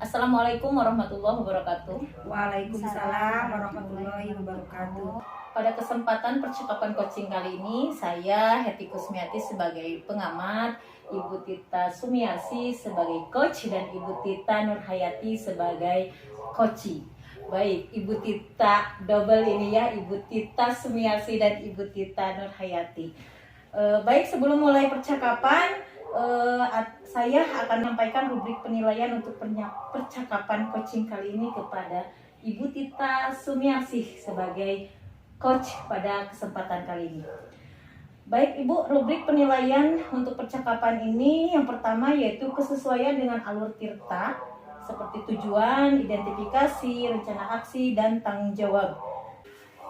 Assalamualaikum warahmatullahi wabarakatuh. Waalaikumsalam warahmatullahi wabarakatuh. Pada kesempatan percakapan coaching kali ini, saya Heti Kusmiati sebagai pengamat, Ibu Tita Sumiarsi sebagai coach, dan Ibu Tita Nurhayati sebagai coachee. Baik, Ibu Tita double ini ya, Ibu Tita Sumiarsi dan Ibu Tita Nurhayati. Baik, sebelum mulai percakapan, saya akan menyampaikan rubrik penilaian untuk percakapan coaching kali ini kepada Ibu Tita Sumiarsi sebagai coach pada kesempatan kali ini. Baik Ibu, rubrik penilaian untuk percakapan ini yang pertama yaitu kesesuaian dengan alur tirta seperti tujuan, identifikasi, rencana aksi, dan tanggung jawab.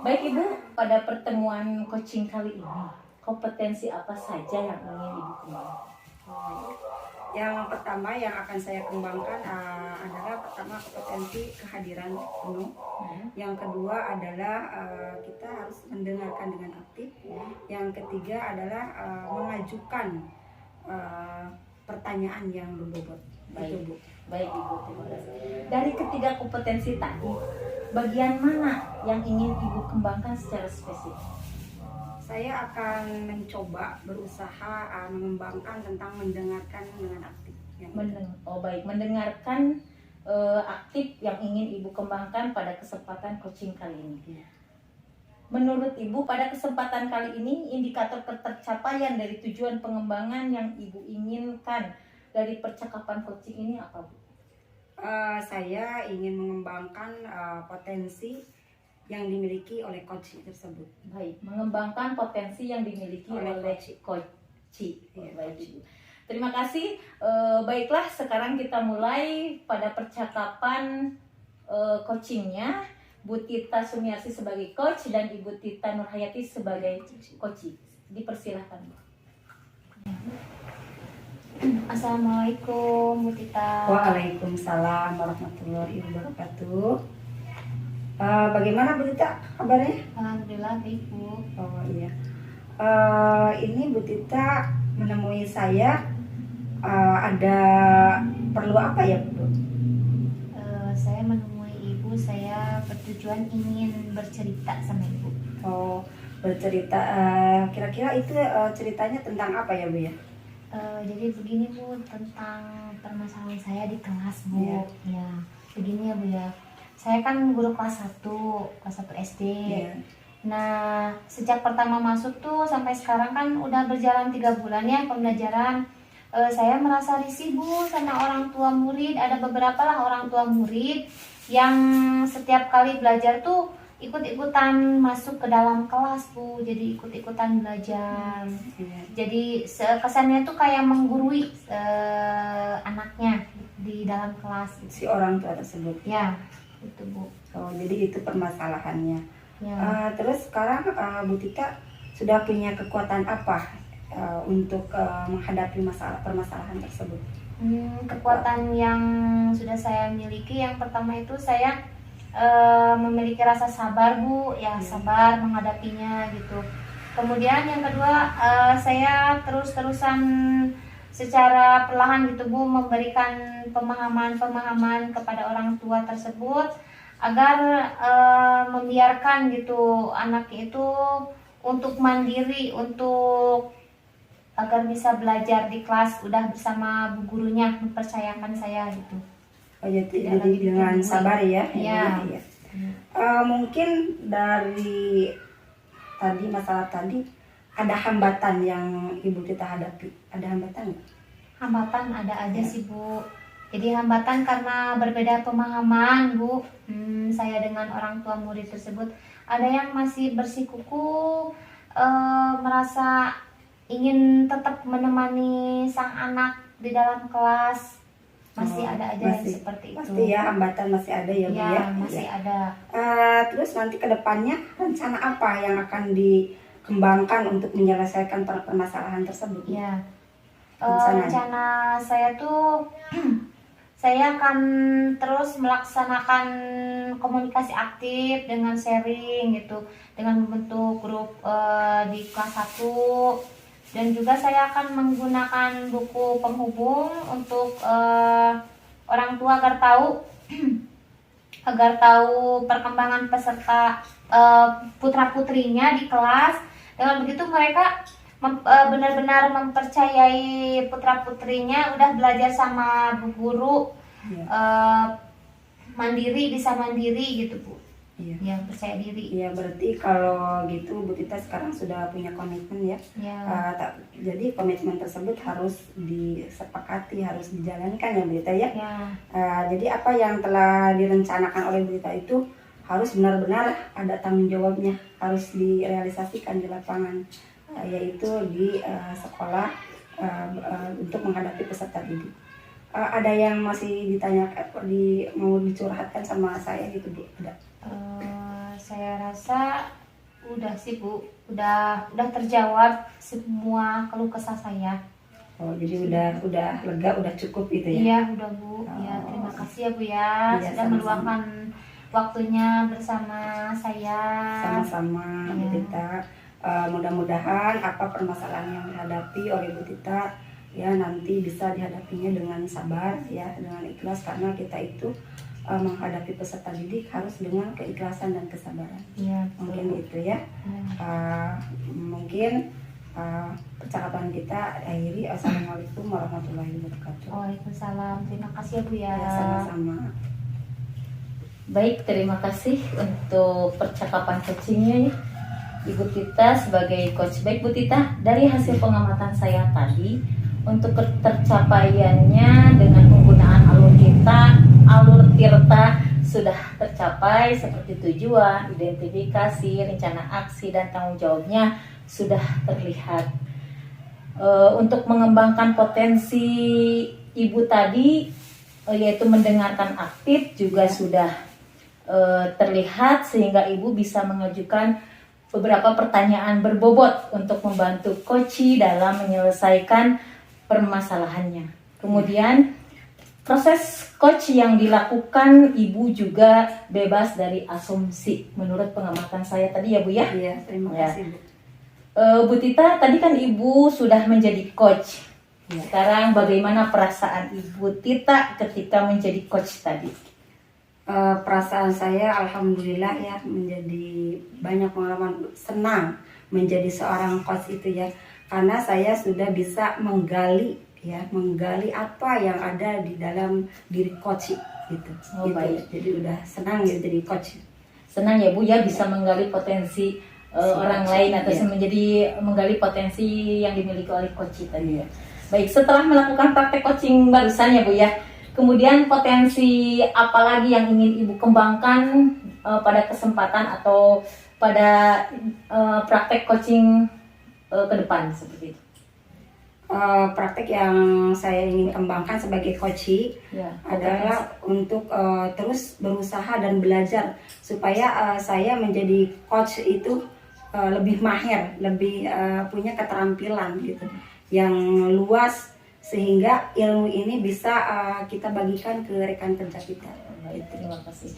Baik Ibu, pada pertemuan coaching kali ini, kompetensi apa saja yang ingin Ibu kembangkan? Yang pertama yang akan saya kembangkan adalah pertama kompetensi kehadiran penuh. Yang kedua adalah kita harus mendengarkan dengan aktif. Yang ketiga adalah mengajukan pertanyaan yang berbobot. Baik, Bu. baik Ibu, terima kasih. Dari ketiga kompetensi tadi, bagian mana yang ingin Ibu kembangkan secara spesifik? Saya akan mencoba berusaha mengembangkan tentang mendengarkan dengan aktif. Mendengarkan aktif yang ingin Ibu kembangkan pada kesempatan coaching kali ini. Menurut Ibu, pada kesempatan kali ini, indikator ketercapaian dari tujuan pengembangan yang Ibu inginkan dari percakapan coaching ini apa, Bu? Saya ingin mengembangkan potensi yang dimiliki oleh coach tersebut. Baik, mengembangkan potensi yang dimiliki oleh coach. Baik Ibu. Terima kasih. Baiklah, sekarang kita mulai pada percakapan coachingnya. Bu Tita Sumiarsi sebagai coach dan Ibu Tita Nurhayati sebagai coachee. Dipersilahkan, Bu. Assalamualaikum Bu Tita. Waalaikumsalam warahmatullahi wabarakatuh. Bagaimana Bu Tita kabarnya? Alhamdulillah baik Bu. Oh iya. Ini Bu Tita menemui saya ada perlu apa ya Bu? Saya menemui Ibu, saya bertujuan ingin bercerita sama Ibu. Oh, bercerita. Kira-kira itu ceritanya tentang apa ya Bu ya? Jadi begini Bu, tentang permasalahan saya di kelas Bu. Iya. Ya, begini ya Bu ya. Saya kan guru kelas 1 SD. Iya. Nah, sejak pertama masuk tuh sampai sekarang kan udah berjalan 3 bulan ya pembelajaran. Saya merasa risih Bu sama orang tua murid. Ada beberapa lah orang tua murid yang setiap kali belajar tuh ikut-ikutan masuk ke dalam kelas Bu. Jadi ikut-ikutan belajar. Jadi kesannya tuh kayak menggurui anaknya di dalam kelas. Si orang tua tersebut. Ya, itu Bu. Oh, jadi itu permasalahannya. Ya. Terus sekarang Bu Tita sudah punya kekuatan apa untuk menghadapi permasalahan tersebut? Kekuatan yang sudah saya miliki, yang pertama itu saya memiliki rasa sabar Bu, ya sabar menghadapinya gitu. Kemudian yang kedua saya terus-terusan secara perlahan gitu Bu memberikan pemahaman kepada orang tua tersebut agar membiarkan gitu anak itu untuk mandiri, untuk agar bisa belajar di kelas udah bersama bu gurunya, mempercayakan saya gitu. Oh, jadi dengan sabar ya. Ya. Ya. Mungkin dari tadi masalah tadi ada hambatan yang Ibu Tita hadapi. Ada hambatan nggak? Hambatan ada aja sih Bu. Jadi hambatan karena berbeda pemahaman Bu. Saya dengan orang tua murid tersebut, ada yang masih bersikuku merasa ingin tetap menemani sang anak di dalam kelas. Masih ada aja yang seperti itu. Pasti ya, hambatan masih ada ya Bu ya. Ya, masih ada. Terus nanti ke depannya rencana apa yang akan dikembangkan untuk menyelesaikan permasalahan tersebut? Ya. Rencana saya tuh saya akan terus melaksanakan komunikasi aktif dengan sharing gitu, dengan membentuk grup di kelas 1, dan juga saya akan menggunakan buku penghubung untuk orang tua agar tahu agar tahu perkembangan peserta putra putrinya di kelas. Dengan begitu mereka benar-benar mempercayai putra putrinya udah belajar sama bu guru, mandiri, bisa mandiri gitu Bu. Iya. Ya, percaya diri. Iya, berarti kalau gitu Bu Tita sekarang sudah punya komitmen ya. Ya. Jadi komitmen tersebut harus disepakati, harus dijalankan ya Bu Tita ya. Ya. Jadi apa yang telah direncanakan oleh Bu Tita itu harus benar-benar ada tanggung jawabnya, harus direalisasikan di lapangan, yaitu di sekolah untuk menghadapi peserta didik. Ada yang masih ditanyakan, mau dicurhatkan sama saya gitu Bu? Ada? Saya rasa udah sih Bu, udah terjawab semua keluh kesah saya. Oh, jadi udah lega, udah cukup gitu ya? Iya, udah Bu. Ya, terima kasih ya Bu ya, Iya, sudah sama-sama. meluangkan waktunya bersama saya. Sama-sama Bu Tita. Mudah-mudahan apa permasalahan yang dihadapi oleh Bu Tita ya nanti bisa dihadapinya dengan sabar ya, dengan ikhlas, karena kita itu menghadapi peserta didik harus dengan keikhlasan dan kesabaran. Iya, Mungkin itu ya. Mungkin percakapan kita akhiri. Assalamualaikum warahmatullahi wabarakatuh. Waalaikumsalam. Terima kasih ya Bu ya. Ya, sama-sama. Baik, terima kasih untuk percakapan coachingnya ya, Ibu Tita sebagai coach. Baik Bu Tita, dari hasil pengamatan saya tadi, untuk tercapaiannya dengan penggunaan alur tirta sudah tercapai seperti tujuan, identifikasi, rencana aksi, dan tanggung jawabnya sudah terlihat. Untuk mengembangkan potensi Ibu tadi, yaitu mendengarkan aktif juga sudah terlihat, sehingga Ibu bisa mengajukan beberapa pertanyaan berbobot untuk membantu coach dalam menyelesaikan permasalahannya. Kemudian proses coach yang dilakukan Ibu juga bebas dari asumsi menurut pengamatan saya tadi ya Bu ya. Iya, terima Ya. kasih Bu. Bu Tita, tadi kan Ibu sudah menjadi coach. Ya. Sekarang bagaimana perasaan Ibu Tita ketika menjadi coach tadi? Perasaan saya alhamdulillah ya, menjadi banyak pengalaman, senang menjadi seorang coach itu ya, karena saya sudah bisa menggali apa yang ada di dalam diri coach gitu. Oh, baik. Jadi udah senang ya jadi coach. Senang ya Bu ya bisa menggali potensi orang lain atau Ya. menggali potensi yang dimiliki oleh coach tadi ya. Baik, setelah melakukan praktek coaching barusan ya Bu ya, kemudian potensi apa lagi yang ingin Ibu kembangkan pada kesempatan atau pada praktek coaching ke depan seperti itu? Praktek yang saya ingin kembangkan sebagai coach Ya, adalah untuk terus berusaha dan belajar supaya saya menjadi coach itu lebih mahir, lebih punya keterampilan gitu yang luas, sehingga ilmu ini bisa kita bagikan ke rekan kerja kita. Baik, terima kasih.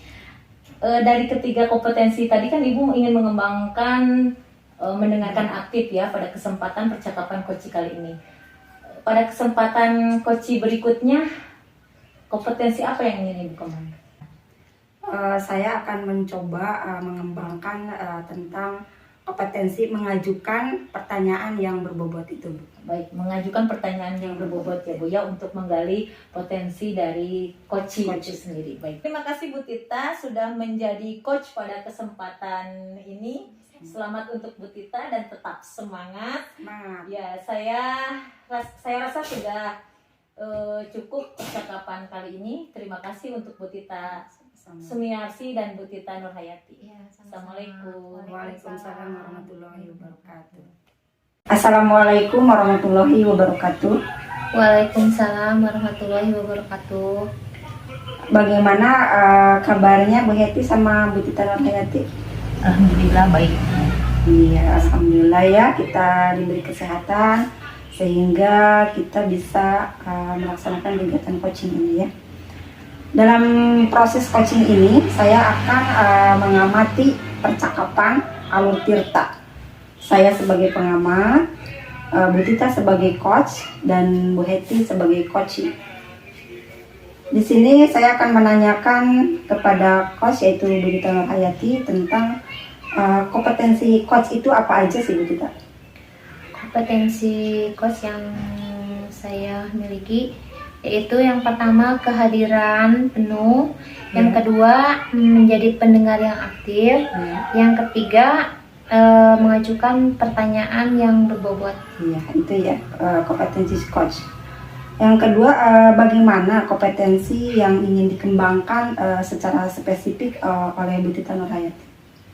Dari ketiga kompetensi tadi kan Ibu ingin mengembangkan mendengarkan aktif ya pada kesempatan percakapan coach kali ini. Pada kesempatan coach berikutnya, kompetensi apa yang ingin Ibu kembangkan? Saya akan mencoba mengembangkan tentang kompetensi mengajukan pertanyaan yang berbobot itu, Bu. Baik, mengajukan pertanyaan yang berbobot ya Bu ya untuk menggali potensi dari coach itu sendiri. Baik, terima kasih Bu Tita sudah menjadi coach pada kesempatan ini. Selamat untuk Bu Tita dan tetap semangat. Semangat. Ya, saya rasa sudah cukup percakapan kali ini. Terima kasih untuk Bu Tita Sumiarsi dan Bu Tita Nurhayati. Ya, sama-sama. Assalamualaikum. Waalaikumsalam warahmatullahi wabarakatuh. Assalamualaikum warahmatullahi wabarakatuh. Waalaikumsalam warahmatullahi wabarakatuh. Bagaimana kabarnya Bu Heti sama Bu Tita Nurhayati? Alhamdulillah baik. Iya, alhamdulillah ya, kita diberi kesehatan sehingga kita bisa melaksanakan kegiatan coaching ini ya. Dalam proses coaching ini, saya akan mengamati percakapan alur tirta. Saya sebagai pengamat, Bu Tita sebagai coach, dan Bu Heti sebagai coach. Di sini saya akan menanyakan kepada coach yaitu Bu Tita Nurhayati tentang kompetensi coach itu apa aja sih Bu Tita? Kompetensi coach yang saya miliki yaitu yang pertama kehadiran penuh, yang kedua menjadi pendengar yang aktif, yang ketiga mengajukan pertanyaan yang berbobot. Iya, itu ya kompetensi coach. Yang kedua, bagaimana kompetensi yang ingin dikembangkan secara spesifik oleh Bu Tita Nurhayati?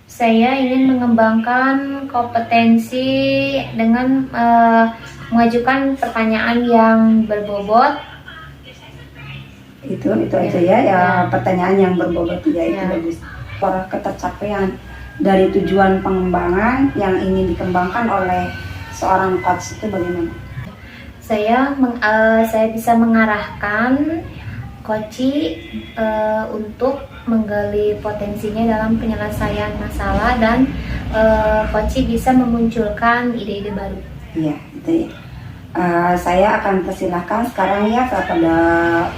Saya ingin mengembangkan kompetensi dengan mengajukan pertanyaan yang berbobot. Itu aja ya, pertanyaan yang berbobot ya, itu bagus. Para ketercapaian dari tujuan pengembangan yang ingin dikembangkan oleh seorang coach itu bagaimana? Saya bisa mengarahkan coach untuk menggali potensinya dalam penyelesaian masalah dan coach bisa memunculkan ide-ide baru. Iya, itu ya. Saya akan persilahkan sekarang ya kepada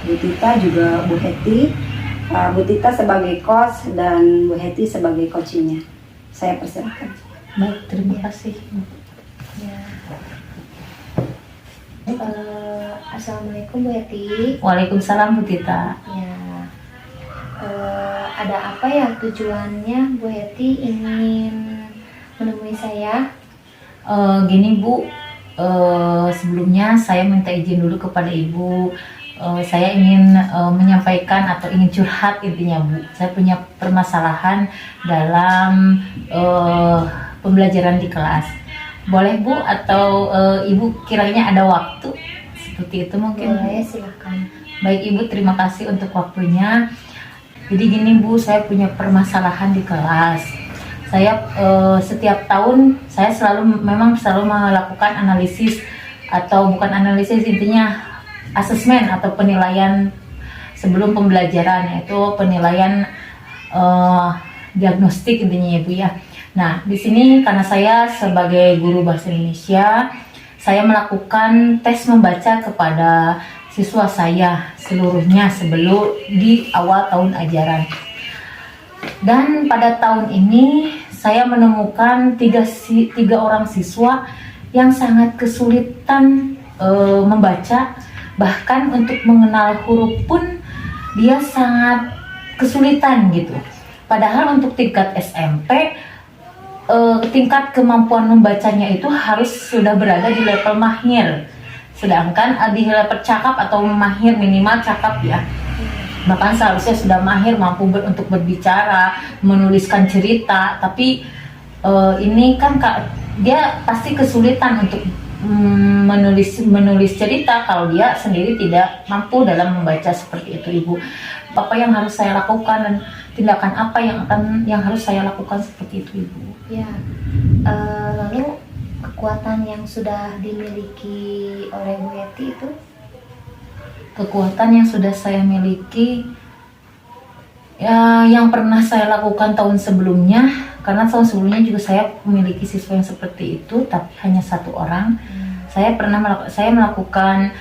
Bu Tita juga Bu Heti. Bu Tita sebagai coach dan Bu Heti sebagai coachnya. Saya persilahkan. Baik, terima kasih. Ya. Assalamualaikum Bu Heti. Waalaikumsalam Bu Tita. Ya. Ada apa ya tujuannya Bu Heti ingin menemui saya? Gini Bu, sebelumnya saya minta izin dulu kepada Ibu. Saya ingin menyampaikan atau ingin curhat intinya Bu. Saya punya permasalahan dalam pembelajaran di kelas. Boleh Bu atau Ibu kiranya ada waktu seperti itu mungkin? Boleh, silakan. Baik Ibu, terima kasih untuk waktunya. Jadi gini Bu, saya punya permasalahan di kelas. Saya setiap tahun saya selalu melakukan analisis atau bukan analisis, intinya asesmen atau penilaian sebelum pembelajaran, yaitu penilaian diagnostik intinya ya Bu ya. Nah, di sini karena saya sebagai guru bahasa Indonesia, saya melakukan tes membaca kepada siswa saya seluruhnya sebelum di awal tahun ajaran. Dan pada tahun ini saya menemukan tiga orang siswa yang sangat kesulitan membaca, bahkan untuk mengenal huruf pun dia sangat kesulitan gitu. Padahal untuk tingkat SMP tingkat kemampuan membacanya itu harus sudah berada di level mahir, sedangkan di level cakap atau mahir minimal cakap ya, bahkan seharusnya sudah mahir mampu untuk berbicara, menuliskan cerita. Tapi ini kan dia pasti kesulitan untuk menulis cerita kalau dia sendiri tidak mampu dalam membaca seperti itu Ibu. Apa yang harus saya lakukan dan tindakan apa yang harus saya lakukan seperti itu Ibu? Ya, lalu kekuatan yang sudah dimiliki oleh Bu Heti itu? Kekuatan yang sudah saya miliki ya, yang pernah saya lakukan tahun sebelumnya, karena tahun sebelumnya juga saya memiliki siswa yang seperti itu, tapi hanya satu orang. Saya melakukan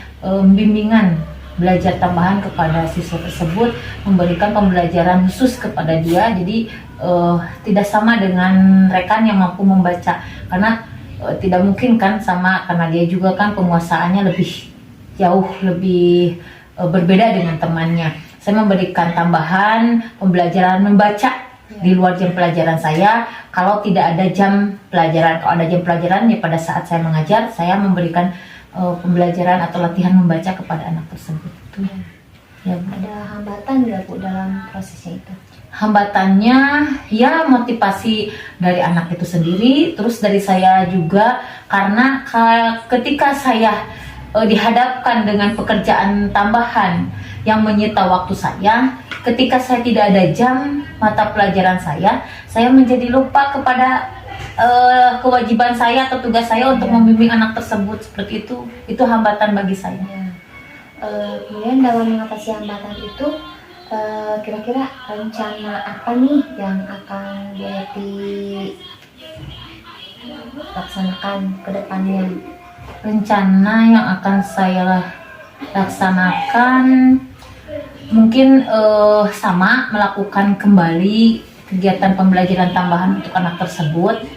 bimbingan belajar tambahan kepada siswa tersebut, memberikan pembelajaran khusus kepada dia. Jadi tidak sama dengan rekan yang mampu membaca, karena tidak mungkin kan sama, karena dia juga kan penguasaannya jauh lebih berbeda dengan temannya. Saya memberikan tambahan pembelajaran membaca di luar jam pelajaran saya. Kalau tidak ada jam pelajaran, kalau ada jam pelajaran ya pada saat saya mengajar, saya memberikan pembelajaran atau latihan membaca kepada anak tersebut. Ya, ada hambatan nggak Bu dalam prosesnya itu? Hambatannya ya motivasi dari anak itu sendiri, terus dari saya juga, karena ketika saya dihadapkan dengan pekerjaan tambahan yang menyita waktu saya, ketika saya tidak ada jam mata pelajaran saya menjadi lupa kepada kewajiban saya atau tugas saya untuk membimbing anak tersebut. Seperti itu hambatan bagi saya. Kemudian dalam mengatasi hambatan itu, kira-kira rencana apa nih yang akan Bu Heti laksanakan ke depannya? Rencana yang akan saya laksanakan mungkin sama melakukan kembali kegiatan pembelajaran tambahan untuk anak tersebut.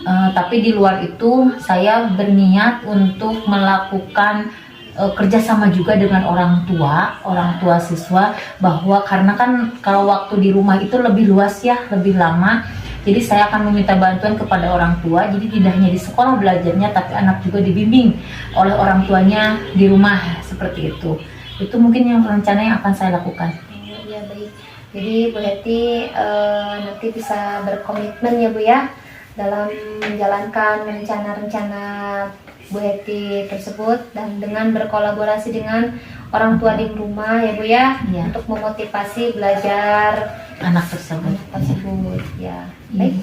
Tapi di luar itu saya berniat untuk melakukan kerjasama juga dengan orang tua siswa, bahwa karena kan kalau waktu di rumah itu lebih luas ya, lebih lama. Jadi saya akan meminta bantuan kepada orang tua. Jadi tidak hanya di sekolah belajarnya, tapi anak juga dibimbing oleh orang tuanya di rumah seperti itu. Itu mungkin yang rencananya akan saya lakukan. Ya baik. Jadi Bu Heti nanti bisa berkomitmen ya Bu ya dalam menjalankan rencana-rencana Bu Heti tersebut, dan dengan berkolaborasi dengan orang tua di rumah ya Bu ya, Ya. untuk memotivasi belajar Anak tersebut. ya. Baik.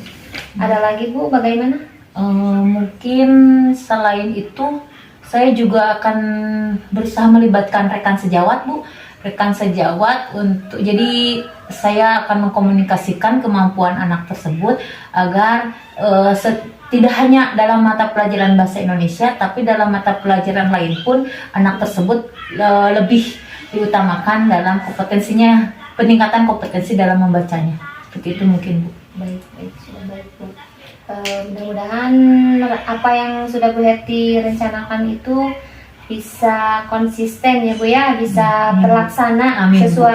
Ada lagi Bu, bagaimana? Mungkin selain itu saya juga akan berusaha melibatkan rekan sejawat Bu, rekan sejawat untuk, jadi saya akan mengkomunikasikan kemampuan anak tersebut agar tidak hanya dalam mata pelajaran bahasa Indonesia, tapi dalam mata pelajaran lain pun anak tersebut lebih diutamakan dalam kompetensinya, peningkatan kompetensi dalam membacanya. Seperti itu mungkin Bu. Baik, sudah baik Bu. Mudah-mudahan apa yang sudah Bu Heti rencanakan itu bisa konsisten ya Bu ya, bisa terlaksana. Amin, Bu.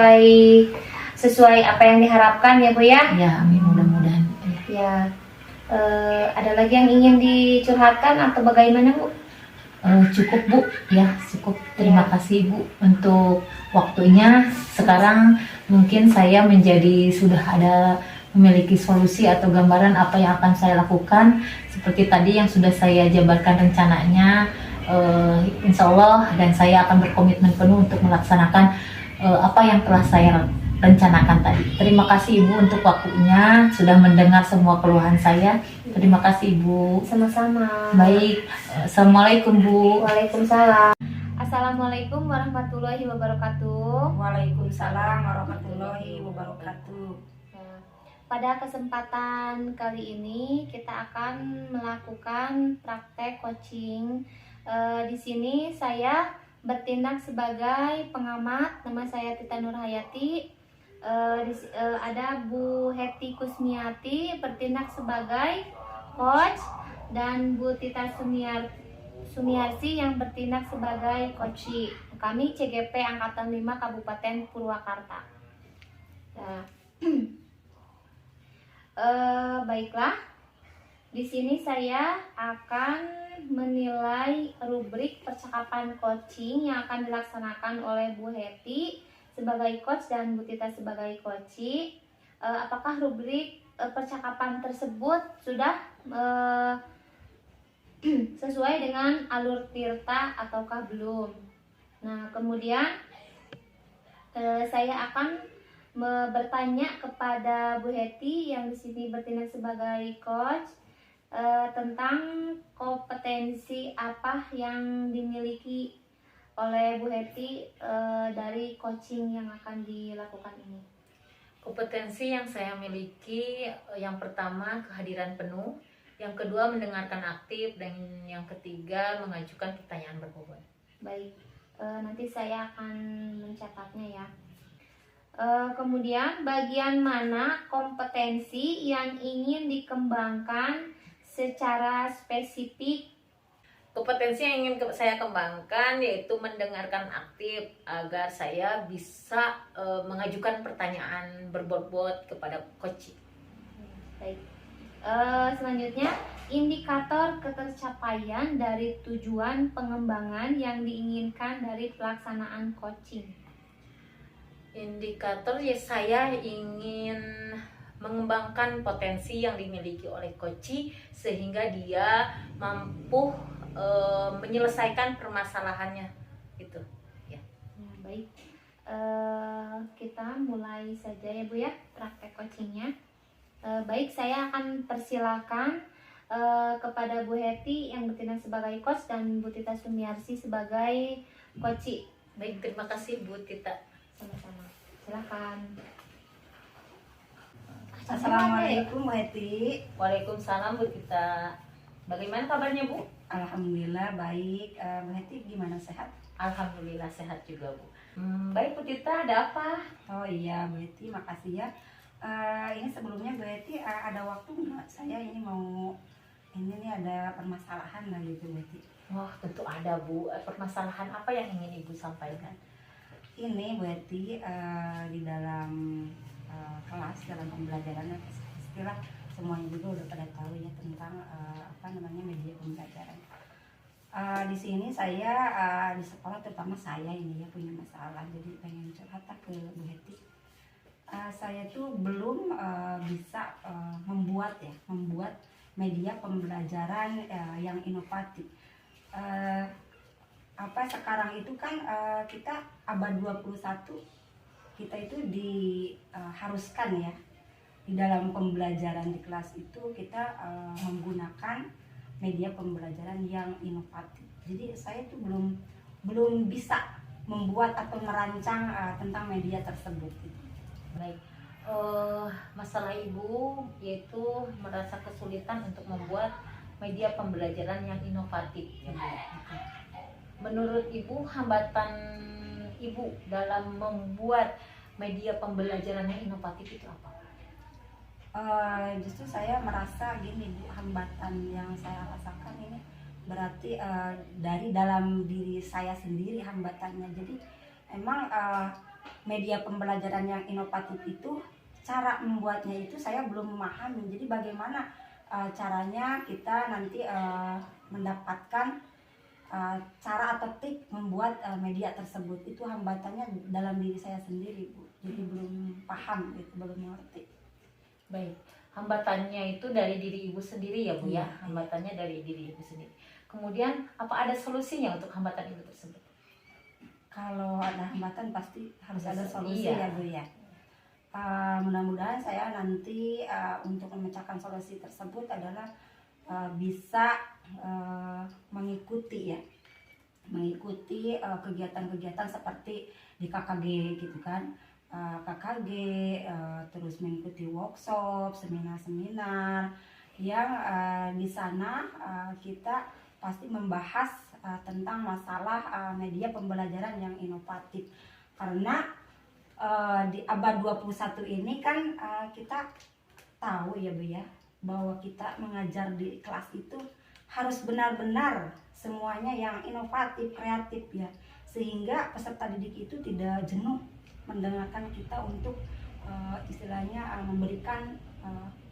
sesuai apa yang diharapkan ya Bu ya. Ya, amin, mudah-mudahan. Ya, ada lagi yang ingin dicurhatkan atau bagaimana Bu? Cukup Bu, ya cukup. Terima kasih Bu untuk waktunya. Sekarang mungkin saya sudah memiliki solusi atau gambaran apa yang akan saya lakukan. Seperti tadi yang sudah saya jabarkan rencananya, insya Allah, dan saya akan berkomitmen penuh untuk melaksanakan apa yang telah saya rencanakan tadi. Terima kasih Ibu untuk waktunya, sudah mendengar semua keluhan saya. Terima kasih Ibu. Sama-sama. Baik, Assalamualaikum Bu. Waalaikumsalam. Assalamualaikum warahmatullahi wabarakatuh. Waalaikumsalam warahmatullahi wabarakatuh. Pada kesempatan kali ini kita akan melakukan praktek coaching. Di sini saya bertindak sebagai pengamat. Nama saya Tita Nurhayati. Ada Bu Heti Kusmiati bertindak sebagai coach, dan Bu Tita Sumiarsi yang bertindak sebagai coachee. Kami CGP Angkatan 5 Kabupaten Purwakarta. Nah, baiklah. Di sini saya akan menilai rubrik percakapan coaching yang akan dilaksanakan oleh Bu Heti sebagai coach dan Bu Tita sebagai coachee. Apakah rubrik percakapan tersebut sudah sesuai dengan alur Tirta ataukah belum? Nah, kemudian saya akan bertanya kepada Bu Heti yang di sini bertindak sebagai coach tentang kompetensi apa yang dimiliki oleh Bu Heti dari coaching yang akan dilakukan ini. Kompetensi yang saya miliki, yang pertama kehadiran penuh, yang kedua mendengarkan aktif, dan yang ketiga mengajukan pertanyaan berbobot. Baik, nanti saya akan mencatatnya ya. Kemudian bagian mana kompetensi yang ingin dikembangkan secara spesifik? Kompetensi yang ingin saya kembangkan yaitu mendengarkan aktif agar saya bisa mengajukan pertanyaan berbobot kepada coach. Baik. Selanjutnya, indikator ketercapaian dari tujuan pengembangan yang diinginkan dari pelaksanaan coaching. Indikator ya, saya ingin mengembangkan potensi yang dimiliki oleh coach sehingga dia mampu menyelesaikan permasalahannya gitu ya. Baik, kita mulai saja ya Bu ya praktek coachingnya. Baik, saya akan persilakan kepada Bu Heti yang bertindak sebagai coach dan Bu Tita Sumiarsi sebagai coachee. Baik, terima kasih Bu Tita. Sama-sama, silakan. Assalamualaikum Bu Heti. Waalaikumsalam Bu Tita. Bagaimana kabarnya Bu? Alhamdulillah baik. Bu Heti gimana, sehat? Alhamdulillah sehat juga Bu. Baik Bu Tita, ada apa? Oh iya Bu Heti, makasih ya. Ini sebelumnya Bu Heti ada waktu nggak? Saya ini mau ini nih ada permasalahan lah gitu Bu Heti. Wah tentu ada Bu. Permasalahan apa yang ingin Ibu sampaikan? Ini Bu Heti di dalam kelas, dalam pembelajaran istilah semuanya juga udah pada tahu ya tentang media pembelajaran. Di sini saya di sekolah, terutama saya ini ya punya masalah, jadi pengen curhat ke Bu Heti. Saya tuh belum bisa membuat media pembelajaran yang inovatif. Sekarang itu kan kita abad 21, kita itu diharuskan ya di dalam pembelajaran di kelas itu kita menggunakan media pembelajaran yang inovatif. Jadi saya tuh belum bisa membuat atau merancang tentang media tersebut gitu. Baik, masalah Ibu yaitu merasa kesulitan untuk membuat media pembelajaran yang inovatif ya Bu. Menurut Ibu, hambatan Ibu dalam membuat media pembelajaran yang inovatif itu apa? Justru saya merasa gini Bu, hambatan yang saya rasakan ini berarti dari dalam diri saya sendiri hambatannya. Jadi emang media pembelajaran yang inovatif itu cara membuatnya itu saya belum memahami. Jadi bagaimana caranya kita nanti mendapatkan cara atau trik membuat media tersebut, itu hambatannya dalam diri saya sendiri Bu. Jadi belum paham gitu, belum mengerti. Baik, hambatannya itu dari diri Ibu sendiri ya Bu ya, Iya. hambatannya dari diri Ibu sendiri. Kemudian apa ada solusinya untuk hambatan Ibu tersebut? Kalau ada hambatan pasti harus ada solusi Iya. ya Bu ya. Mudah-mudahan saya nanti untuk memecahkan solusi tersebut adalah bisa mengikuti kegiatan-kegiatan seperti di KKG gitu kan. KKG, terus mengikuti workshop, seminar-seminar yang di sana kita pasti membahas tentang masalah media pembelajaran yang inovatif. Karena di abad 21 ini kan kita tahu ya Bu ya, bahwa kita mengajar di kelas itu harus benar-benar semuanya yang inovatif, kreatif ya, sehingga peserta didik itu tidak jenuh mendengarkan kita untuk istilahnya memberikan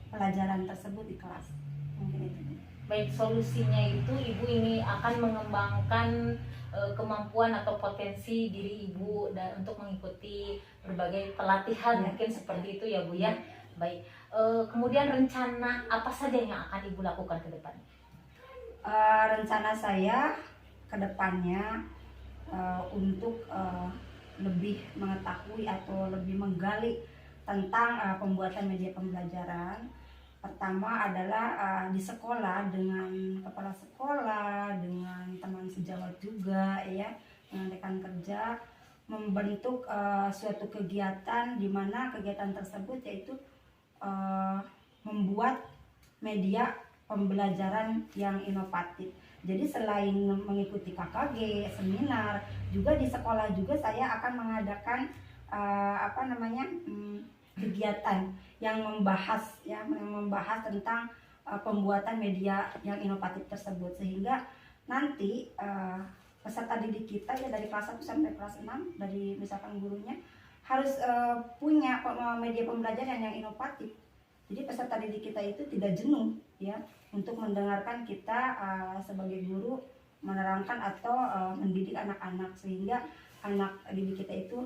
pelajaran tersebut di kelas. Mungkin itu. Baik, solusinya itu Ibu ini akan mengembangkan kemampuan atau potensi diri Ibu dan untuk mengikuti berbagai pelatihan Ya. mungkin seperti itu ya Bu ya. Baik, kemudian rencana apa saja yang akan Ibu lakukan ke depan? Rencana saya ke depannya untuk lebih mengetahui atau lebih menggali tentang pembuatan media pembelajaran. Pertama adalah di sekolah dengan kepala sekolah, dengan teman sejawat juga ya, dengan rekan kerja, membentuk suatu kegiatan di mana kegiatan tersebut yaitu membuat media pembelajaran yang inovatif. Jadi selain mengikuti KKG, seminar, juga di sekolah juga saya akan mengadakan kegiatan yang membahas tentang pembuatan media yang inovatif tersebut, sehingga nanti peserta didik kita ya dari kelas 1 sampai kelas 6, dari misalkan gurunya harus punya media pembelajaran yang inovatif. Jadi peserta didik kita itu tidak jenuh ya untuk mendengarkan kita sebagai guru menerangkan atau mendidik anak-anak, sehingga anak didik kita itu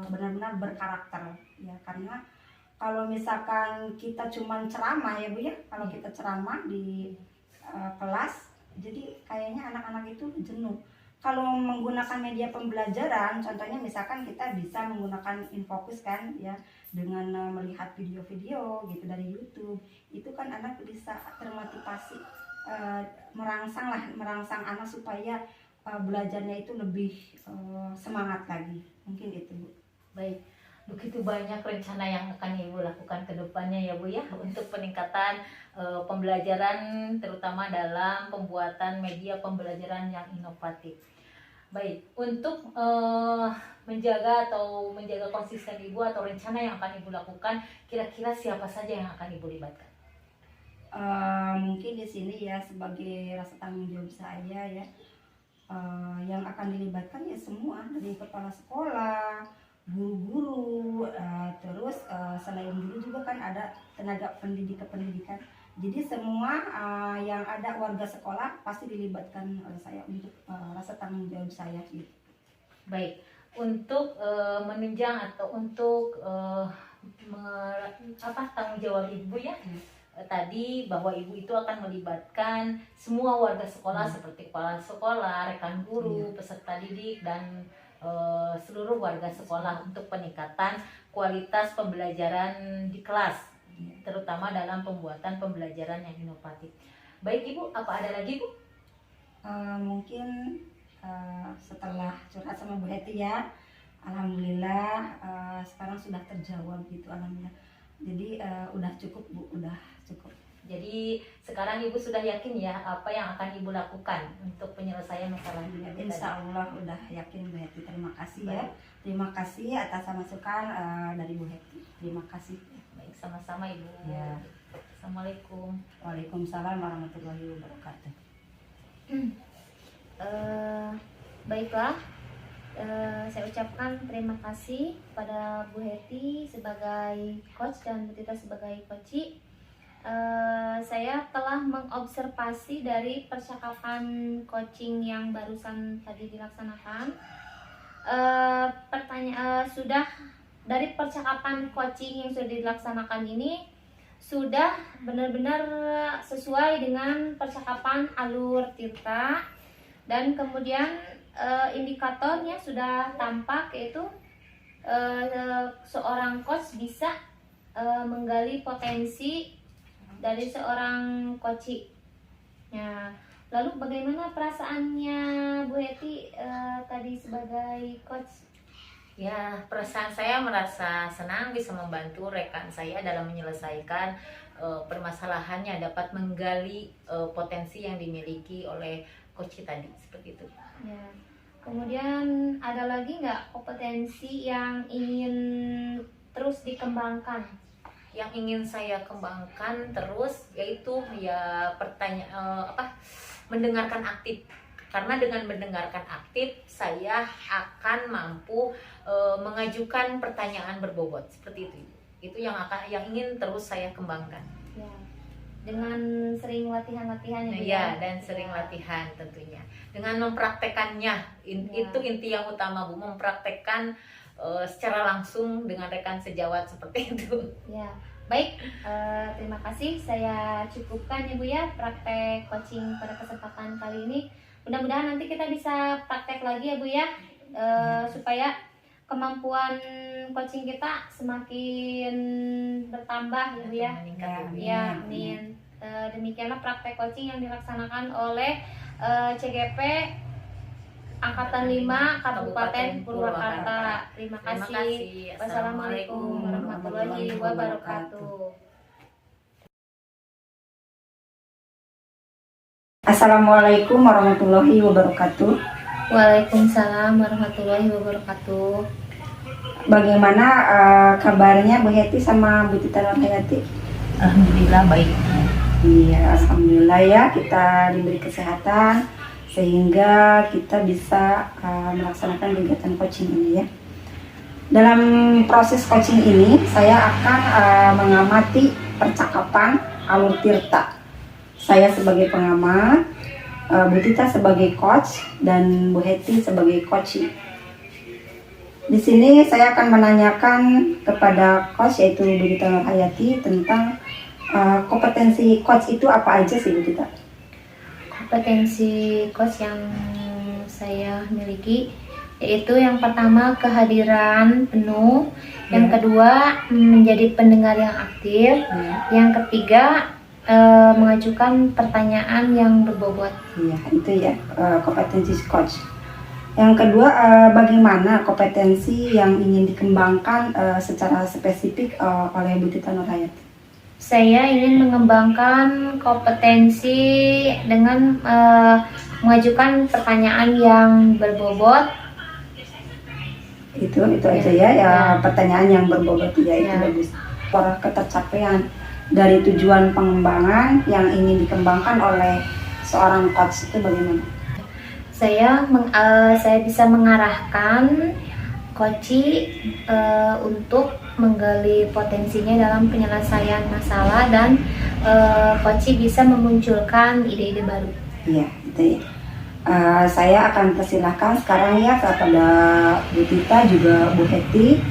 benar-benar berkarakter ya. Karena kalau misalkan kita cuma ceramah ya Bu ya, kalau kita ceramah di kelas, jadi kayaknya anak-anak itu jenuh. Kalau menggunakan media pembelajaran, contohnya misalkan kita bisa menggunakan Infocus kan ya, dengan melihat video-video gitu dari YouTube, itu kan anak bisa termotivasi, merangsang anak supaya belajarnya itu lebih semangat lagi. Mungkin itu Bu. Baik, Begitu banyak rencana yang akan Ibu lakukan ke depannya ya Bu ya, untuk peningkatan pembelajaran, terutama dalam pembuatan media pembelajaran yang inovatif. Baik, untuk menjaga konsisten Ibu atau rencana yang akan Ibu lakukan, kira-kira siapa saja yang akan Ibu libatkan? Mungkin di sini ya sebagai rasa tanggung jawab saya ya, yang akan dilibatkan ya semua, dari kepala sekolah, guru-guru, terus selain guru juga kan ada tenaga pendidikan. Jadi semua yang ada warga sekolah pasti dilibatkan oleh saya untuk rasa tanggung jawab saya gitu. Baik, untuk menunjang atau untuk tanggung jawab Ibu ya, tadi bahwa Ibu itu akan melibatkan semua warga sekolah seperti kepala sekolah, rekan guru, peserta didik, dan seluruh warga sekolah untuk peningkatan kualitas pembelajaran di kelas, terutama dalam pembuatan pembelajaran yang inovatif. Baik Ibu, apa ada lagi Bu? Mungkin setelah curhat sama Bu Heti ya, alhamdulillah sekarang sudah terjawab gitu, alhamdulillah. Jadi udah cukup Bu, udah cukup. Jadi sekarang Ibu sudah yakin ya apa yang akan Ibu lakukan untuk penyelesaian masalah ini? Insya Allah udah yakin Bu Heti. Terima kasih ya. Terima kasih atas masukan dari Bu Heti. Terima kasih. Baik, sama-sama Ibu. Ya. Assalamualaikum. Waalaikumsalam warahmatullahi wabarakatuh. Baiklah, saya ucapkan terima kasih pada Bu Heti sebagai coach dan Bu Tita sebagai coach. Saya telah mengobservasi dari percakapan coaching yang barusan tadi dilaksanakan. Sudah dari percakapan coaching yang sudah dilaksanakan ini sudah benar-benar sesuai dengan percakapan alur Tirta, dan kemudian indikatornya sudah tampak, yaitu seorang coach bisa menggali potensi dari seorang coach. Ya, lalu bagaimana perasaannya Bu Heti tadi sebagai coach? Ya, perasaan saya merasa senang bisa membantu rekan saya dalam menyelesaikan permasalahannya, dapat menggali potensi yang dimiliki oleh coach tadi, seperti itu. Ya. Kemudian ada lagi nggak kompetensi yang ingin terus dikembangkan? Yang ingin saya kembangkan terus yaitu ya mendengarkan aktif. Karena dengan mendengarkan aktif saya akan mampu mengajukan pertanyaan berbobot, seperti itu. Itu yang ingin terus saya kembangkan. Ya. Dengan sering latihan-latihan ya. Ya, dan sering latihan tentunya. Dengan mempraktekannya, itu inti yang utama Bu, mempraktekkan secara langsung dengan rekan sejawat seperti itu. Ya, baik. Terima kasih. Saya cukupkan ya Bu ya praktek coaching pada kesempatan kali ini. Mudah-mudahan nanti kita bisa praktek lagi ya Bu ya, supaya kemampuan coaching kita semakin bertambah ya Bu ya. Ya, amin. Demikianlah praktek coaching yang dilaksanakan oleh CGP Angkatan 5 Kabupaten Purwakarta. Terima kasih. Wassalamualaikum warahmatullahi wabarakatuh. Assalamualaikum warahmatullahi wabarakatuh. Waalaikumsalam warahmatullahi wabarakatuh. Bagaimana kabarnya Bu Heti sama Bu Tita Nurhayati? Alhamdulillah baik. Iya, alhamdulillah ya, kita diberi kesehatan sehingga kita bisa melaksanakan kegiatan coaching ini ya. Dalam proses coaching ini saya akan mengamati percakapan alur Tirta. Saya sebagai pengamat, Bu Tita sebagai coach, dan Bu Heti sebagai coach. Di sini saya akan menanyakan kepada coach yaitu Bu Tita Nurhayati tentang kompetensi coach itu apa aja sih Bu Tita? Kompetensi coach yang saya miliki yaitu yang pertama kehadiran penuh, yang kedua menjadi pendengar yang aktif, yang ketiga mengajukan pertanyaan yang berbobot. Iya, itu ya kompetensi coach. Yang kedua, bagaimana kompetensi yang ingin dikembangkan secara spesifik oleh Bu Tita Nurhayati? Saya ingin mengembangkan kompetensi dengan mengajukan pertanyaan yang berbobot. Itu aja ya, Ya. pertanyaan yang berbobot ya, itu Ya. bagus. Para ketercapaian dari tujuan pengembangan yang ingin dikembangkan oleh seorang coach itu bagaimana? Saya bisa mengarahkan Koci untuk menggali potensinya dalam penyelesaian masalah dan Koci bisa memunculkan ide-ide baru. Iya, itu ya. Saya akan persilahkan sekarang ya kepada Bu Tita juga Bu Heti.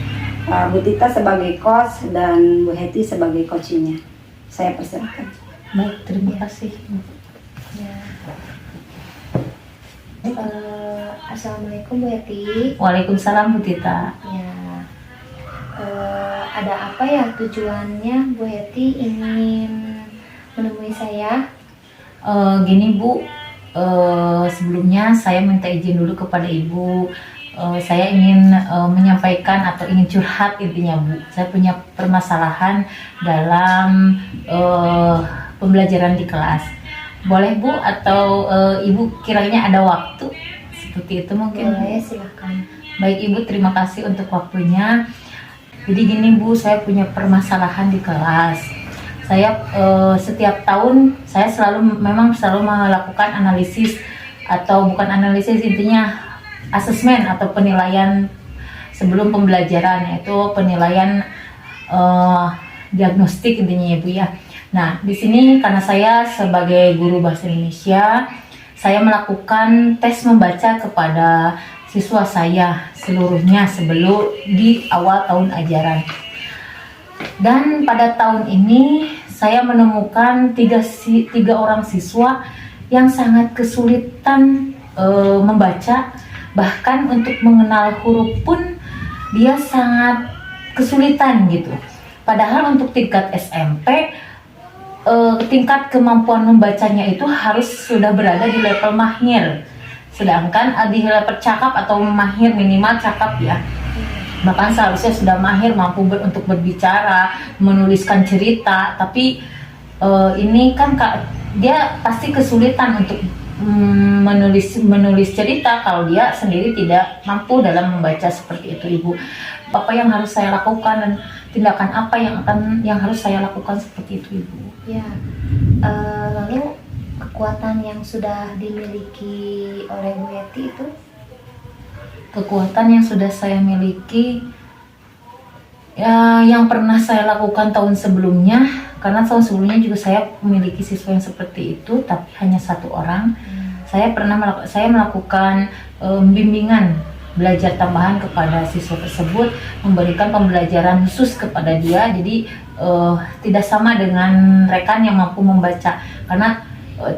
Bu Tita sebagai coach dan Bu Heti sebagai coachnya. Saya persilahkan. Baik, terima kasih. Ya. Assalamualaikum Bu Heti. Waalaikumsalam Bu Tita. Ya. Ada apa ya tujuannya Bu Heti ingin menemui saya? Gini Bu, sebelumnya saya minta izin dulu kepada Ibu. Saya ingin menyampaikan atau ingin curhat intinya Bu. Saya punya permasalahan dalam pembelajaran di kelas. Boleh Bu atau Ibu kiranya ada waktu seperti itu mungkin? Boleh, silahkan. Baik Ibu, terima kasih untuk waktunya. Jadi gini Bu, saya punya permasalahan di kelas. Saya setiap tahun saya memang selalu melakukan analisis atau bukan analisis, intinya asesmen atau penilaian sebelum pembelajaran, yaitu penilaian diagnostik intinya ya Bu ya. Nah, di sini karena saya sebagai guru bahasa Indonesia, saya melakukan tes membaca kepada siswa saya seluruhnya sebelum di awal tahun ajaran. Dan pada tahun ini saya menemukan tiga orang siswa yang sangat kesulitan membaca, bahkan untuk mengenal huruf pun dia sangat kesulitan gitu. Padahal untuk tingkat SMP tingkat kemampuan membacanya itu harus sudah berada di level mahir, sedangkan di level cakap atau mahir minimal cakap ya, bahkan seharusnya sudah mahir mampu untuk berbicara, menuliskan cerita. Tapi ini kan dia pasti kesulitan untuk menulis cerita kalau dia sendiri tidak mampu dalam membaca seperti itu Ibu. Apa yang harus saya lakukan dan tindakan apa yang harus saya lakukan seperti itu Ibu? Ya, lalu kekuatan yang sudah dimiliki oleh Bu Heti itu? Kekuatan yang sudah saya miliki ya, yang pernah saya lakukan tahun sebelumnya, karena tahun sebelumnya juga saya memiliki siswa yang seperti itu, tapi hanya satu orang. Saya melakukan bimbingan belajar tambahan kepada siswa tersebut, memberikan pembelajaran khusus kepada dia. Jadi tidak sama dengan rekan yang mampu membaca, karena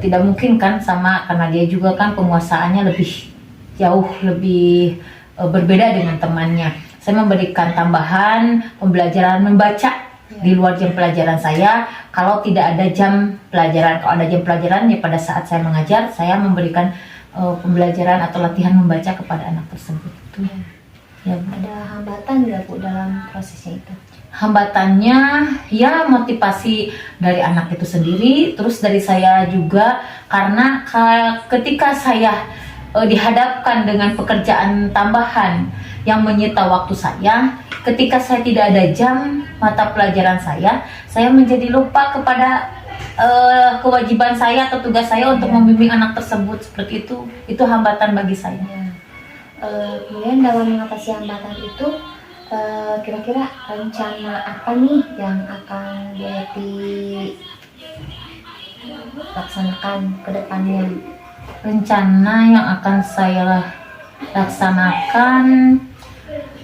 tidak mungkin kan sama, karena dia juga kan penguasaannya jauh lebih berbeda dengan temannya. Saya memberikan tambahan pembelajaran membaca di luar jam pelajaran saya. Kalau tidak ada jam pelajaran, kalau ada jam pelajaran ya pada saat saya mengajar, saya memberikan pembelajaran atau latihan membaca kepada anak tersebut. Ya, ada hambatan nggak Bu dalam prosesnya itu? Hambatannya ya motivasi dari anak itu sendiri, terus dari saya juga, karena ketika saya dihadapkan dengan pekerjaan tambahan yang menyita waktu saya, ketika saya tidak ada jam mata pelajaran saya menjadi lupa kepada kewajiban saya atau tugas saya untuk membimbing anak tersebut. Seperti itu hambatan bagi saya. Kemudian dalam mengatasi hambatan itu, kira-kira rencana apa nih yang akan Bu Heti laksanakan ke depannya? Rencana yang akan saya laksanakan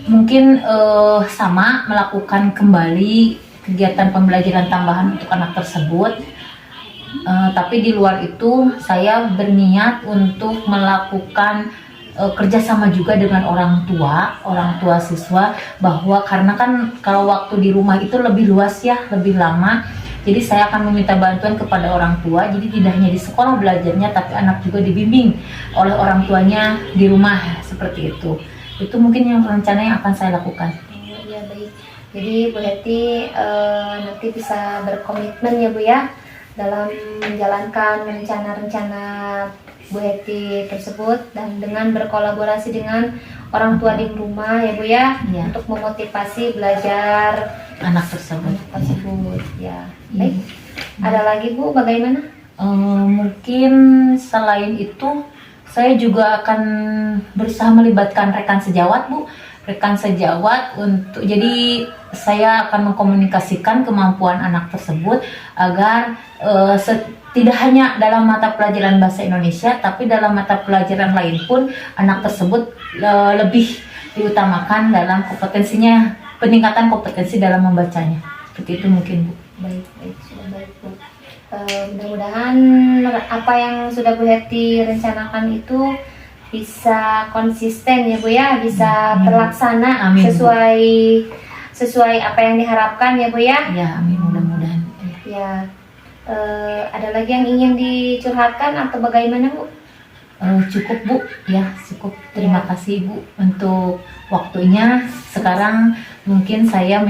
mungkin sama, melakukan kembali kegiatan pembelajaran tambahan untuk anak tersebut. Tapi di luar itu saya berniat untuk melakukan kerjasama juga dengan orang tua siswa, bahwa karena kan kalau waktu di rumah itu lebih luas ya, lebih lama. Jadi saya akan meminta bantuan kepada orang tua. Jadi tidak hanya di sekolah belajarnya, tapi anak juga dibimbing oleh orang tuanya di rumah. seperti itu. Itu mungkin yang rencana yang akan saya lakukan. Iya baik. Jadi Bu Heti nanti bisa berkomitmen ya Bu ya dalam menjalankan rencana-rencana Bu Heti tersebut dan dengan berkolaborasi dengan orang tua di rumah ya Bu ya, Ya. untuk memotivasi belajar Anak tersebut. tersebut ya. Baik. Ada lagi Bu, bagaimana? Mungkin selain itu saya juga akan berusaha melibatkan rekan sejawat Bu, rekan sejawat untuk jadi saya akan mengkomunikasikan kemampuan anak tersebut agar tidak hanya dalam mata pelajaran bahasa Indonesia tapi dalam mata pelajaran lain pun anak tersebut lebih diutamakan dalam kompetensinya, peningkatan kompetensi dalam membacanya. Seperti itu mungkin Bu. Baik, sudah baik Bu. Mudah-mudahan apa yang sudah Bu Heti rencanakan itu bisa konsisten ya Bu ya, bisa Amin. terlaksana Amin, Bu. sesuai apa yang diharapkan ya Bu ya. Ya, amin, mudah-mudahan. Ya, ada lagi yang ingin dicurhatkan atau bagaimana Bu? Cukup Bu, ya cukup. Terima Ya. kasih Bu untuk waktunya. Sekarang mungkin saya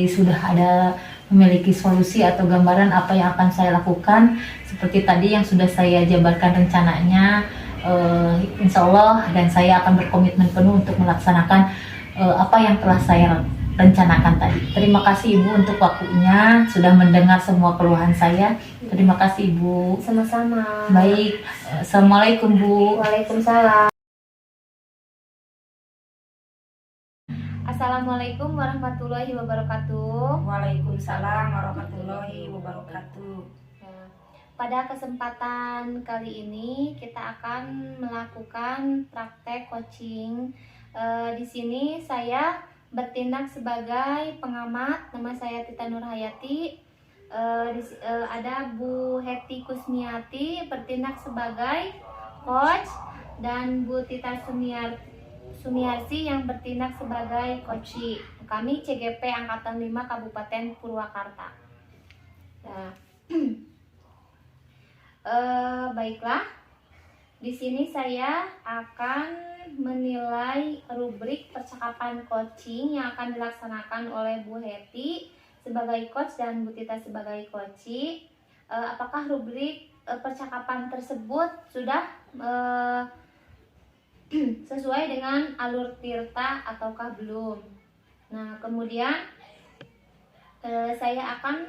sudah memiliki solusi atau gambaran apa yang akan saya lakukan. Seperti tadi yang sudah saya jabarkan rencananya, insya Allah, dan saya akan berkomitmen penuh untuk melaksanakan apa yang telah saya rencanakan tadi. Terima kasih Ibu untuk waktunya, sudah mendengar semua keluhan saya. Terima kasih Ibu. Sama-sama. Baik, Assalamualaikum Bu. Waalaikumsalam. Assalamualaikum warahmatullahi wabarakatuh. Waalaikumsalam warahmatullahi wabarakatuh. Ya, pada kesempatan kali ini kita akan melakukan praktek coaching. Di sini saya bertindak sebagai pengamat. Nama saya Tita Nurhayati. Ada Bu Heti Kusmiati bertindak sebagai coach dan Bu Tita Sumiarsi yang bertindak sebagai coachi. Kami CGP Angkatan 5 Kabupaten Purwakarta. Nah, baiklah. Di sini saya akan menilai rubrik percakapan coaching yang akan dilaksanakan oleh Bu Heti sebagai coach dan Bu Tita sebagai coachi. Apakah rubrik percakapan tersebut sudah sesuai dengan alur Tirta ataukah belum? Nah, kemudian saya akan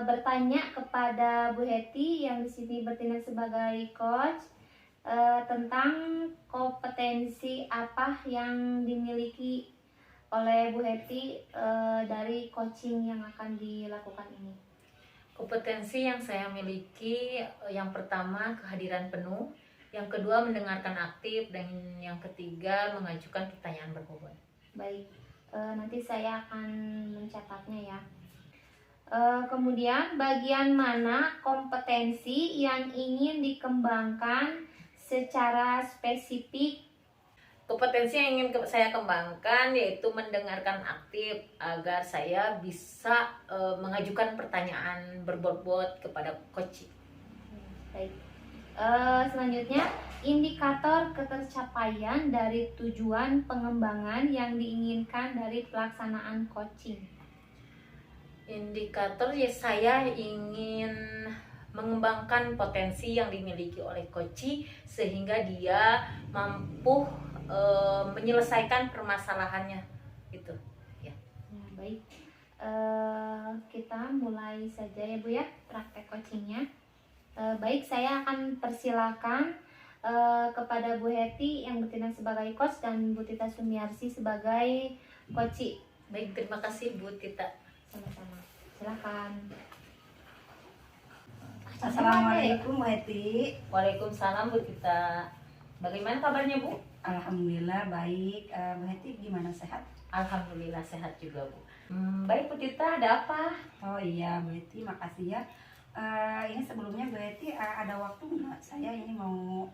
bertanya kepada Bu Heti yang di sini bertindak sebagai coach tentang kompetensi apa yang dimiliki oleh Bu Heti dari coaching yang akan dilakukan ini. Kompetensi yang saya miliki, yang pertama kehadiran penuh, yang kedua mendengarkan aktif, dan yang ketiga mengajukan pertanyaan berbobot. Baik, nanti saya akan mencatatnya ya. Kemudian bagian mana kompetensi yang ingin dikembangkan secara spesifik? Kompetensi yang ingin saya kembangkan yaitu mendengarkan aktif agar saya bisa mengajukan pertanyaan berbobot kepada coach. Baik. Selanjutnya, indikator ketercapaian dari tujuan pengembangan yang diinginkan dari pelaksanaan coaching. Indikator ya, saya ingin mengembangkan potensi yang dimiliki oleh coach sehingga dia mampu menyelesaikan permasalahannya gitu ya. Nah, baik. Kita mulai saja ya Bu ya praktek coachingnya. Baik, saya akan persilakan kepada Bu Heti yang bertindak sebagai coach dan Bu Tita Sumiarsi sebagai coach. Baik, terima kasih Bu Tita. Sama-sama. Silakan. Assalamualaikum Bu Heti. Waalaikumsalam Bu Tita. Bagaimana kabarnya Bu? Alhamdulillah baik. Bu Heti gimana, sehat? Alhamdulillah sehat juga Bu. Baik Bu Tita, ada apa? Oh iya Bu Heti, makasih ya. Ini sebelumnya Bu Heti ada waktu nggak? Saya ini mau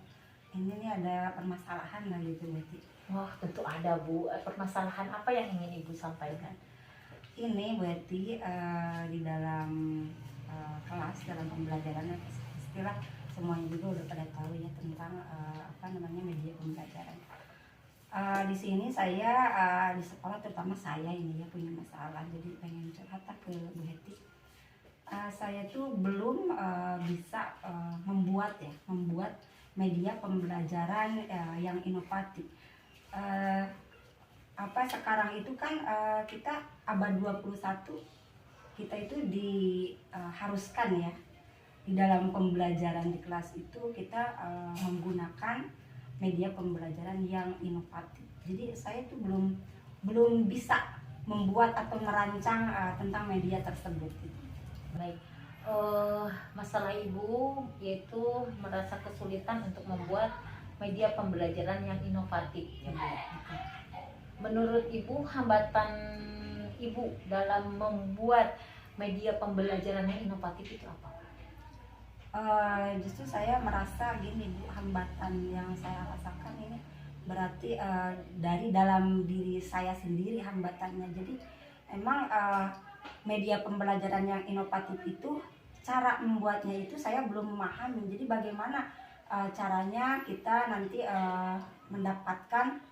ada permasalahan nggak gitu Bu Heti? Wah, tentu ada Bu. Permasalahan apa yang ingin Ibu sampaikan? Ini Bu Heti di dalam kelas, dalam pembelajaran, istilah semuanya juga udah pada tahu ya tentang media pembelajaran. Di sini saya di sekolah terutama saya ini ya punya masalah, jadi pengen curhat ke Bu Heti. Saya tuh belum bisa membuat media pembelajaran yang inovatif. Sekarang itu kan kita abad 21, kita itu diharuskan ya di dalam pembelajaran di kelas itu kita menggunakan media pembelajaran yang inovatif. Jadi saya tuh belum bisa membuat atau merancang tentang media tersebut. Baik, masalah Ibu yaitu merasa kesulitan untuk membuat media pembelajaran yang inovatif, ya Bu. Menurut Ibu, hambatan Ibu dalam membuat media pembelajaran yang inovatif itu apa? Justru saya merasa gini Bu, hambatan yang saya rasakan ini berarti dari dalam diri saya sendiri hambatannya. Jadi emang media pembelajaran yang inovatif itu cara membuatnya itu saya belum memahami. Jadi bagaimana caranya kita nanti mendapatkan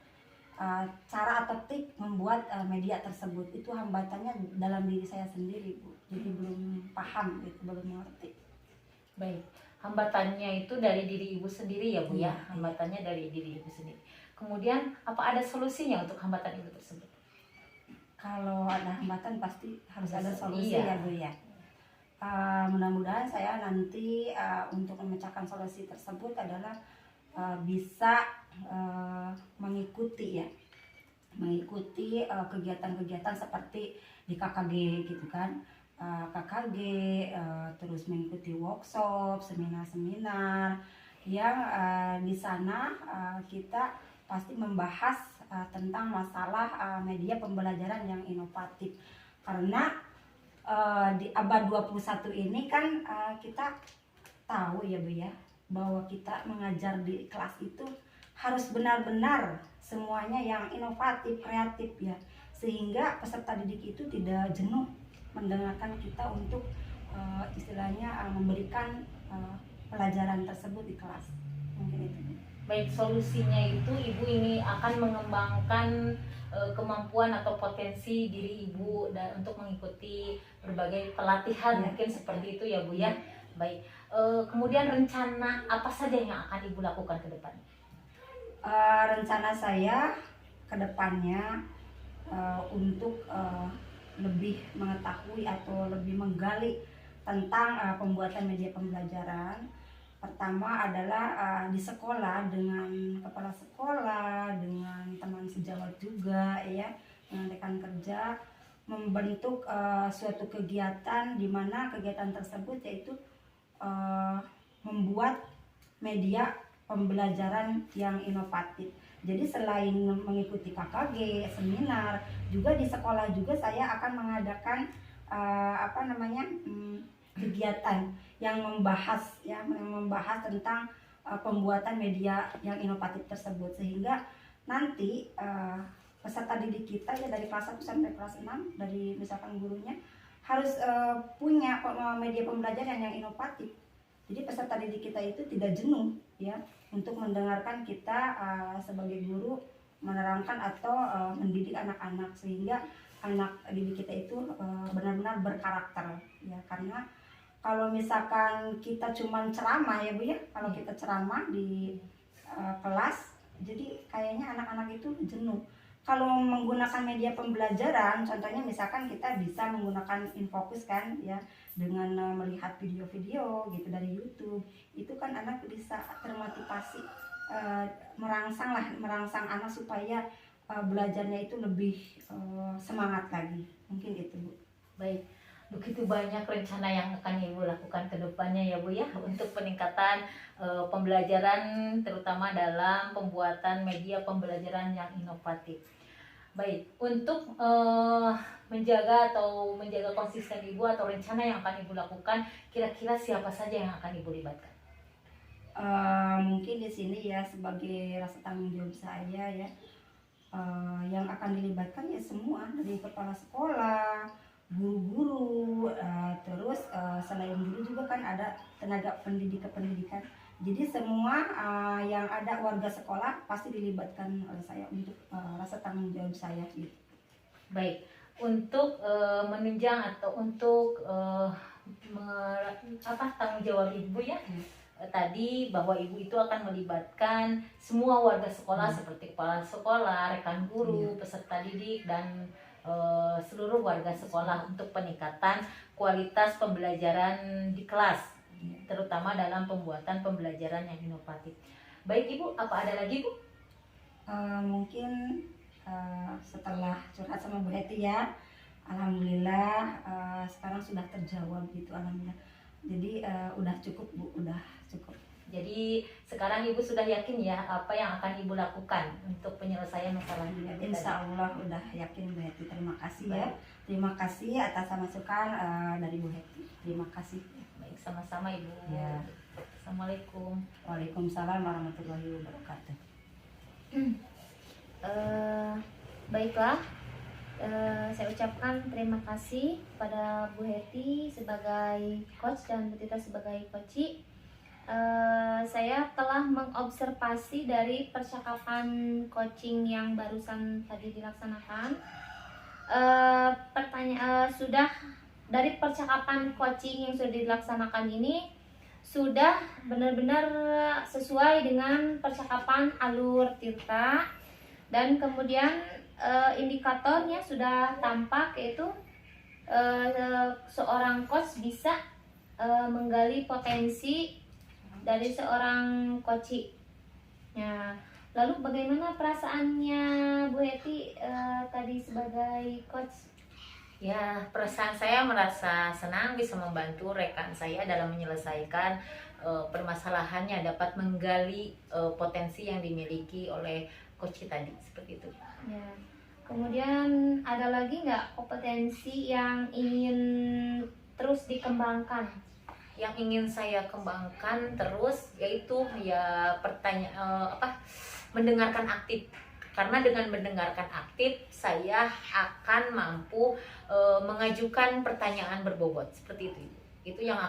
cara atau trik membuat media tersebut, itu hambatannya dalam diri saya sendiri Bu. Jadi belum paham gitu, belum mengerti. Baik, hambatannya itu dari diri Ibu sendiri ya Bu ya, Iya. hambatannya dari diri Ibu sendiri. Kemudian apa ada solusinya untuk hambatan Ibu tersebut? Kalau ada hambatan pasti harus ada solusi Iya. ya Bu ya. Mudah-mudahan saya nanti untuk memecahkan solusi tersebut adalah bisa mengikuti kegiatan-kegiatan seperti di KKG gitu kan. KKG terus mengikuti workshop, seminar-seminar yang di sana kita pasti membahas tentang masalah media pembelajaran yang inovatif. Karena di abad 21 ini kan kita tahu ya Bu ya, bahwa kita mengajar di kelas itu harus benar-benar semuanya yang inovatif, kreatif ya, sehingga peserta didik itu tidak jenuh mendengarkan kita untuk istilahnya memberikan pelajaran tersebut di kelas. Mungkin itu. Baik, solusinya itu Ibu ini akan mengembangkan kemampuan atau potensi diri Ibu dan untuk mengikuti berbagai pelatihan Ya. mungkin seperti itu ya Bu ya. Baik, kemudian rencana apa saja yang akan Ibu lakukan ke depan? Rencana saya ke depannya untuk lebih mengetahui atau lebih menggali tentang pembuatan media pembelajaran. Pertama adalah di sekolah dengan kepala sekolah, dengan teman sejawat juga ya, dengan rekan kerja, membentuk suatu kegiatan di mana kegiatan tersebut yaitu membuat media pembelajaran yang inovatif. Jadi selain mengikuti KKG, seminar, juga di sekolah juga saya akan mengadakan kegiatan yang membahas tentang pembuatan media yang inovatif tersebut, sehingga nanti peserta didik kita ya dari kelas 1 sampai kelas 6, dari misalkan gurunya harus punya media pembelajaran yang inovatif. Jadi peserta didik kita itu tidak jenuh ya untuk mendengarkan kita sebagai guru menerangkan atau mendidik anak-anak, sehingga anak didik kita itu benar-benar berkarakter ya. Karena kalau misalkan kita cuman ceramah ya Bu ya, kalau kita ceramah di kelas, jadi kayaknya anak-anak itu jenuh. Kalau menggunakan media pembelajaran, contohnya misalkan kita bisa menggunakan Infocus kan ya, dengan melihat video-video gitu dari YouTube, itu kan anak bisa termotivasi, merangsang anak supaya belajarnya itu lebih semangat lagi. Mungkin itu Bu. Baik, begitu banyak rencana yang akan Ibu lakukan ke depannya ya Bu ya, untuk peningkatan pembelajaran terutama dalam pembuatan media pembelajaran yang inovatif. Baik, untuk menjaga konsisten Ibu atau rencana yang akan Ibu lakukan, kira-kira siapa saja yang akan Ibu libatkan? Mungkin di sini ya sebagai rasa tanggung jawab saya ya, yang akan dilibatkan ya semua, dari kepala sekolah, guru-guru, terus selain guru juga kan ada tenaga pendidikan Jadi semua yang ada warga sekolah pasti dilibatkan oleh saya untuk rasa tanggung jawab saya gitu. Baik, untuk menunjang atau untuk tanggung jawab ibu ya. Tadi bahwa ibu itu akan melibatkan semua warga sekolah seperti kepala sekolah, rekan guru, peserta didik dan seluruh warga sekolah untuk peningkatan kualitas pembelajaran di kelas, terutama dalam pembuatan pembelajaran yang inovatif. Baik Ibu, apa ada lagi Bu? Mungkin setelah curhat sama Bu Heti ya, alhamdulillah sekarang sudah terjawab gitu, alhamdulillah. Jadi udah cukup Bu, udah cukup. Jadi sekarang Ibu sudah yakin ya apa yang akan Ibu lakukan untuk penyelesaian masalah ini? Insya Allah udah yakin Bu Heti. Terima kasih ya. Terima kasih atas masukan dari Bu Heti. Terima kasih. Baik, sama-sama Ibu. Ya. Assalamualaikum. Waalaikumsalam warahmatullahi wabarakatuh. Baiklah, saya ucapkan terima kasih pada Bu Heti sebagai coach dan Bu Tita sebagai coach. Saya telah mengobservasi dari percakapan coaching yang barusan tadi dilaksanakan. Sudah dari percakapan coaching yang sudah dilaksanakan ini sudah benar-benar sesuai dengan percakapan alur Tirta, dan kemudian indikatornya sudah tampak, yaitu seorang coach bisa menggali potensi dari seorang coach. Ya, lalu bagaimana perasaannya Bu Heti tadi sebagai coach? Ya, perasaan saya merasa senang bisa membantu rekan saya dalam menyelesaikan permasalahannya, dapat menggali potensi yang dimiliki oleh coach tadi, seperti itu. Ya. Kemudian ada lagi nggak kompetensi yang ingin terus dikembangkan? Yang ingin saya kembangkan terus yaitu ya mendengarkan aktif. Karena dengan mendengarkan aktif saya akan mampu mengajukan pertanyaan berbobot, seperti itu. Itu yang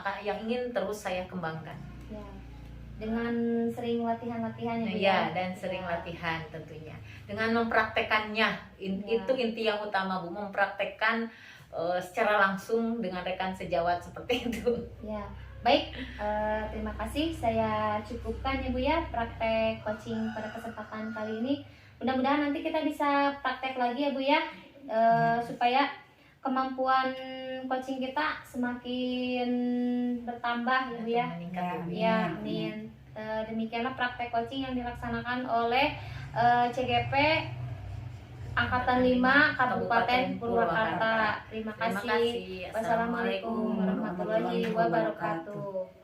ingin terus saya kembangkan. Ya. Dengan sering latihan-latihan ya, dan sering latihan tentunya. Dengan mempraktekannya, itu inti yang utama Bu, mempraktekkan secara langsung dengan rekan sejawat seperti itu. Ya, baik. Terima kasih. Saya cukupkan ya Bu ya praktek coaching pada kesempatan kali ini. Mudah-mudahan nanti kita bisa praktek lagi ya Bu ya, supaya kemampuan coaching kita semakin bertambah ya Bu ya. Ya, amin. Demikianlah praktek coaching yang dilaksanakan oleh CGP Angkatan 5 Kabupaten Purwakarta. Terima kasih. Wassalamualaikum warahmatullahi wabarakatuh.